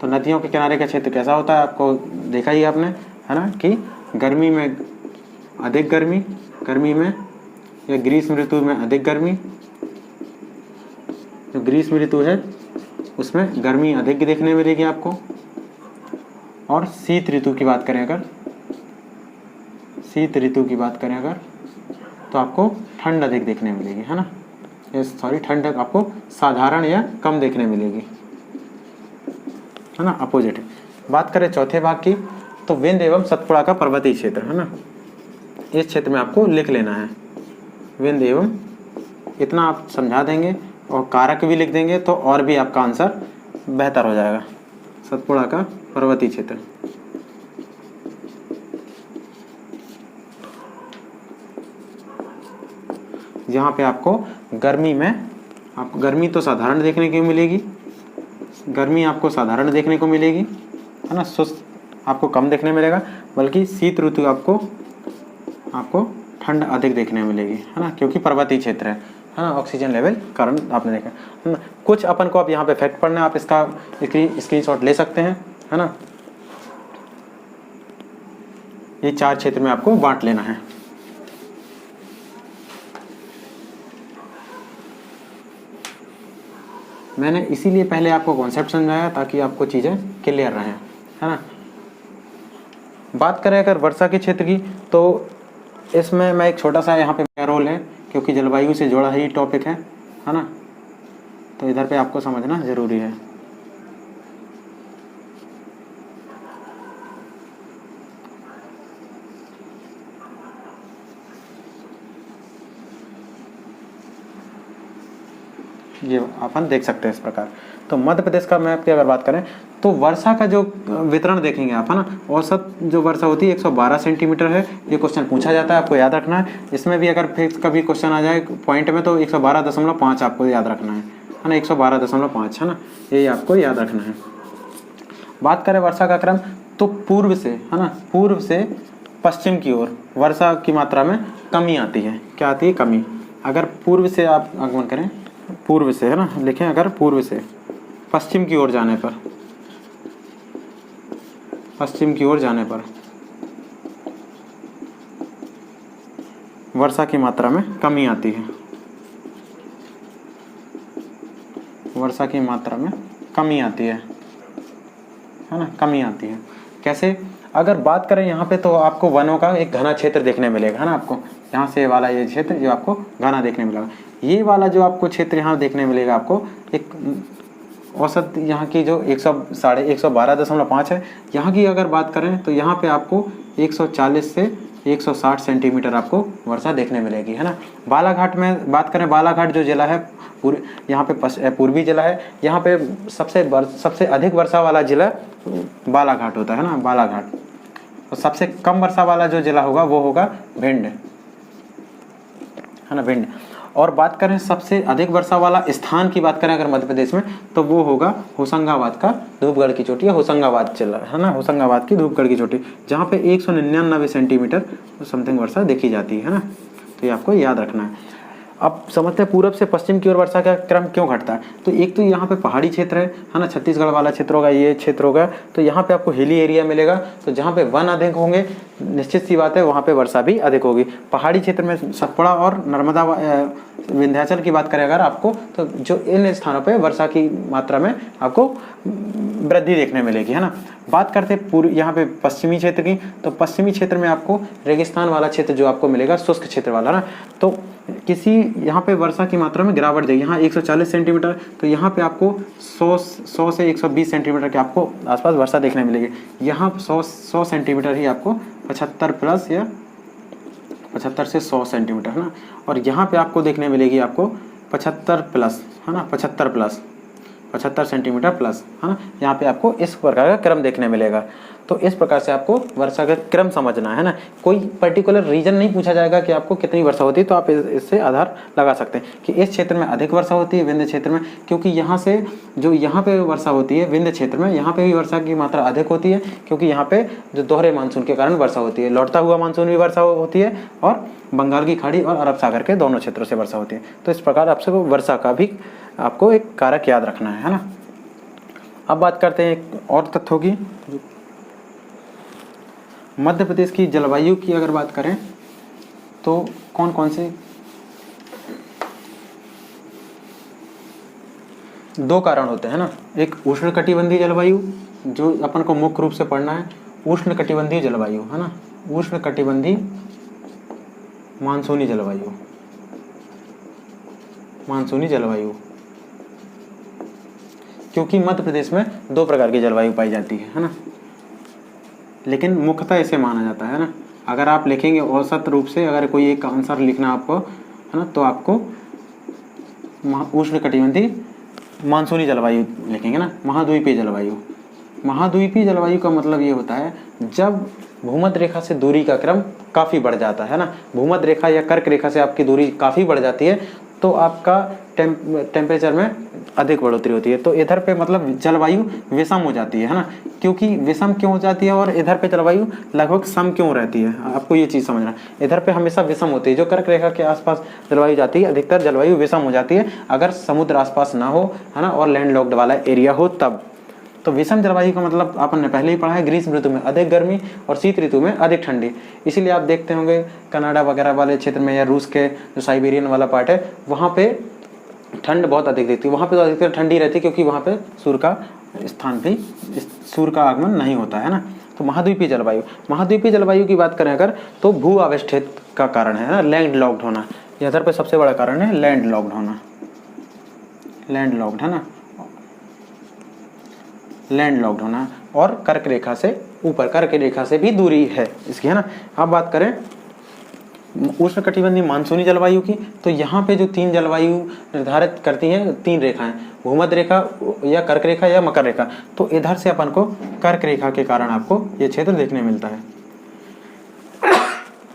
तो नदियों के किनारे का क्षेत्र कैसा होता है आपको देखा ही आपने, है ना, कि गर्मी में अधिक गर्मी में या ग्रीष्म ऋतु में अधिक गर्मी, जो ग्रीष्म ऋतु है उसमें गर्मी अधिक देखने मिलेगी आपको। और शीत ऋतु की बात करें अगर, तो आपको ठंड अधिक देखने मिलेगी, है ना, ठंड आपको साधारण या कम देखने मिलेगी, है ना, अपोजिट है। बात करें चौथे भाग की तो विंध्य एवं सतपुड़ा का पर्वतीय क्षेत्र, है ना, इस क्षेत्र में आपको लिख लेना है विंध्य एवं, इतना आप समझा देंगे और कारक भी लिख देंगे तो और भी आपका आंसर बेहतर हो जाएगा। सतपुड़ा का पर्वतीय क्षेत्र, यहाँ पे आपको गर्मी तो साधारण देखने को मिलेगी, है ना, सुस्त आपको कम देखने मिलेगा, बल्कि शीत ऋतु आपको ठंड अधिक देखने मिलेगी, है ना, क्योंकि पर्वतीय क्षेत्र है ना, ऑक्सीजन लेवल कारण आपने देखा, है ना। कुछ अपन को अब यहाँ पे फैक्ट पढ़ना है, आप इसका स्क्रीनशॉट ले सकते हैं, है ना। ये 4 क्षेत्र में आपको बांट लेना है। मैंने इसीलिए पहले आपको कॉन्सेप्ट समझाया ताकि आपको चीज़ें क्लियर रहें, है ना। बात करें अगर वर्षा के क्षेत्र की तो इसमें मैं एक छोटा सा यहाँ पे मेरा रोल है, क्योंकि जलवायु से जुड़ा ही टॉपिक है ना, तो इधर पे आपको समझना ज़रूरी है। ये अपन देख सकते हैं इस प्रकार। तो मध्य प्रदेश का मैप की अगर बात करें तो वर्षा का जो वितरण देखेंगे आप, है ना, औसत जो वर्षा होती है 112 सेंटीमीटर है। ये क्वेश्चन पूछा जाता है, आपको याद रखना है। इसमें भी अगर फिर कभी क्वेश्चन आ जाए पॉइंट में तो 112.5 आपको याद रखना है ना, 112.5, है ना, ये आपको याद रखना है। बात करें वर्षा का क्रम तो पूर्व से, है ना, पूर्व से पश्चिम की ओर वर्षा की मात्रा में कमी आती है। क्या आती है? कमी। अगर पूर्व से आप आगमन करें, पूर्व से, है ना, लिखें, अगर पूर्व से पश्चिम की ओर जाने पर, पश्चिम की ओर जाने पर वर्षा की मात्रा में कमी आती है, वर्षा की मात्रा में कमी आती है ना, कमी आती है। कैसे? अगर बात करें यहाँ पे तो आपको वनों का एक घना क्षेत्र देखने मिलेगा, है ना, आपको यहाँ से वाला ये क्षेत्र जो आपको घना देखने मिलेगा। ये वाला जो आपको क्षेत्र यहाँ देखने मिलेगा, आपको एक औसत यहाँ की जो 112.5 है, यहाँ की अगर बात करें तो यहाँ पे आपको 140 से 160 सेंटीमीटर आपको वर्षा देखने मिलेगी, है ना। बालाघाट में बात करें, बालाघाट जो जिला है यहाँ पे पूर्वी जिला है, यहाँ पे सबसे अधिक वर्षा वाला जिला बालाघाट होता है ना, बालाघाट। और सबसे कम वर्षा वाला जो जिला होगा वो होगा भिंड, है ना, भिंड। और बात करें सबसे अधिक वर्षा वाला स्थान की बात करें अगर मध्य प्रदेश में, तो वो होगा होशंगाबाद का धूपगढ़ की चोटी, होशंगाबाद जिला, है ना, होशंगाबाद की धूपगढ़ की चोटी, जहाँ पे 199 सेंटीमीटर समथिंग वर्षा देखी जाती है ना। तो ये आपको याद रखना है। अब समझते हैं पूरब से पश्चिम की ओर वर्षा का क्रम क्यों घटता है। तो एक तो यहाँ पे पहाड़ी क्षेत्र है ना, छत्तीसगढ़ वाला क्षेत्र होगा, ये क्षेत्र होगा, तो यहाँ पे आपको हिली एरिया मिलेगा। तो जहाँ पे वन अधिक होंगे, निश्चित सी बात है वहाँ पे वर्षा भी अधिक होगी। पहाड़ी क्षेत्र में सतपुड़ा और नर्मदा विंध्याचल की बात करें अगर आपको, तो जो इन स्थानों पे वर्षा की मात्रा में आपको वृद्धि देखने मिलेगी, है ना। बात करते हैं यहाँ पे पश्चिमी क्षेत्र की, तो पश्चिमी क्षेत्र में आपको रेगिस्तान वाला क्षेत्र जो आपको मिलेगा, शुष्क क्षेत्र वाला ना, तो किसी यहाँ पे वर्षा की मात्रा में गिरावट देगी। यहाँ 140 सेंटीमीटर, तो यहाँ पे आपको 100 से 120 सेंटीमीटर के आपको आसपास वर्षा देखने मिलेगी। यहाँ 100 सेंटीमीटर ही आपको 75 प्लस या 75 से 100 सेंटीमीटर, है ना। और यहाँ पे आपको देखने मिलेगी आपको 75 प्लस, है ना, 75 सेंटीमीटर प्लस, है ना। यहाँ पे आपको इस प्रकार का क्रम देखने मिलेगा। तो इस प्रकार से आपको वर्षा का क्रम समझना है ना। कोई पर्टिकुलर रीजन नहीं पूछा जाएगा कि आपको कितनी वर्षा होती है, तो आप इससे आधार लगा सकते हैं कि इस क्षेत्र में अधिक वर्षा होती है, विंध्य क्षेत्र में, क्योंकि यहाँ से जो यहाँ पे वर्षा होती है विंध्य क्षेत्र में, यहाँ पे भी वर्षा की मात्रा अधिक होती है, क्योंकि यहाँ पे जो दोहरे मानसून के कारण वर्षा होती है, लौटता हुआ मानसून भी वर्षा होती है, और बंगाल की खाड़ी और अरब सागर के दोनों क्षेत्रों से वर्षा होती है। तो इस प्रकार आपसे वर्षा का भी आपको एक कारक याद रखना है ना। अब बात करते हैं एक और तथ्यों की। मध्य प्रदेश की जलवायु की अगर बात करें तो कौन कौन से 2 कारण होते हैं ना। एक उष्णकटिबंधीय जलवायु, जो अपन को मुख्य रूप से पढ़ना है, उष्णकटिबंधीय जलवायु, है ना, उष्णकटिबंधीय मानसूनी जलवायु, मानसूनी जलवायु, क्योंकि मध्य प्रदेश में 2 प्रकार की जलवायु पाई जाती है ना, लेकिन मुख्यतः इसे माना जाता है ना। अगर आप लिखेंगे औसत रूप से, अगर कोई एक आंसर लिखना आपको, है ना, तो आपको उष्णकटिबंधीय मानसूनी जलवायु लिखेंगे ना। महाद्वीपीय जलवायु, महाद्वीपीय जलवायु का मतलब ये होता है जब भूमध्य रेखा से दूरी का क्रम काफ़ी बढ़ जाता है ना, भूमध्य रेखा या कर्क रेखा से आपकी दूरी काफ़ी बढ़ जाती है, तो आपका टेम्परेचर में अधिक बढ़ोतरी होती है। तो इधर पे मतलब जलवायु विषम हो जाती है ना। क्योंकि विषम क्यों हो जाती है और इधर पे जलवायु लगभग सम क्यों रहती है, आपको ये चीज़ समझना। इधर पे हमेशा विषम होती है, जो कर्क रेखा के आसपास जलवायु जाती है, अधिकतर जलवायु विषम हो जाती है अगर समुद्र आसपास ना हो, है ना, और लैंड लॉक्ड वाला एरिया हो तब। तो विषम जलवायु का मतलब अपन ने पहले ही पढ़ा है, ग्रीष्म ऋतु में अधिक गर्मी और शीत ऋतु में अधिक ठंडी। इसीलिए आप देखते होंगे कनाडा वगैरह वाले क्षेत्र में या रूस के जो साइबेरियन वाला पार्ट है, वहाँ पे ठंड बहुत अधिक दिखती है, वहाँ पे तो अधिकतर ठंडी रहती है, क्योंकि वहाँ पे सूर्य का स्थान भी, सूर्य का आगमन नहीं होता है ना। तो महाद्वीपीय जलवायु, महाद्वीपीय जलवायु की बात करें अगर, तो भू आविष्ठित का कारण है ना, लैंड लॉक्ड होना। इधर पे सबसे बड़ा कारण है लैंड लॉक्ड होना, लैंड लॉक्ड, है ना, लैंड लॉक्ड होना। और कर्क रेखा से ऊपर, कर्क रेखा से भी दूरी है इसकी, है ना। अब बात करें उष्णकटिबंधीय मानसूनी जलवायु की, तो यहाँ पे जो 3 जलवायु निर्धारित करती हैं 3 रेखाएं, भूमध्य रेखा या कर्क रेखा या मकर रेखा। तो इधर से अपन को कर्क रेखा के कारण आपको ये क्षेत्र देखने मिलता है,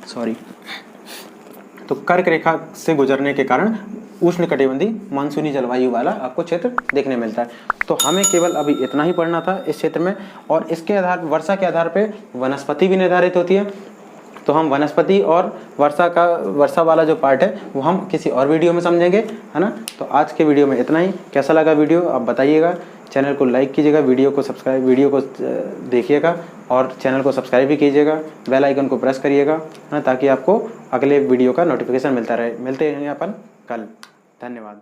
सॉरी। तो कर्क रेखा से गुजरने के कारण उष्णकटिबंधीय मानसूनी जलवायु वाला आपको क्षेत्र देखने मिलता है। तो हमें केवल अभी इतना ही पढ़ना था इस क्षेत्र में। और इसके आधार, वर्षा के आधार पे वनस्पति भी निर्धारित होती है। तो हम वनस्पति और वर्षा वाला जो पार्ट है वो हम किसी और वीडियो में समझेंगे, है ना। तो आज के वीडियो में इतना ही। कैसा लगा वीडियो आप बताइएगा। चैनल को लाइक कीजिएगा, वीडियो को देखिएगा और चैनल को सब्सक्राइब भी कीजिएगा, बेल आइकन को प्रेस करिएगा, ताकि आपको अगले वीडियो का नोटिफिकेशन मिलता रहे। मिलते हैं अपन कल। धन्यवाद।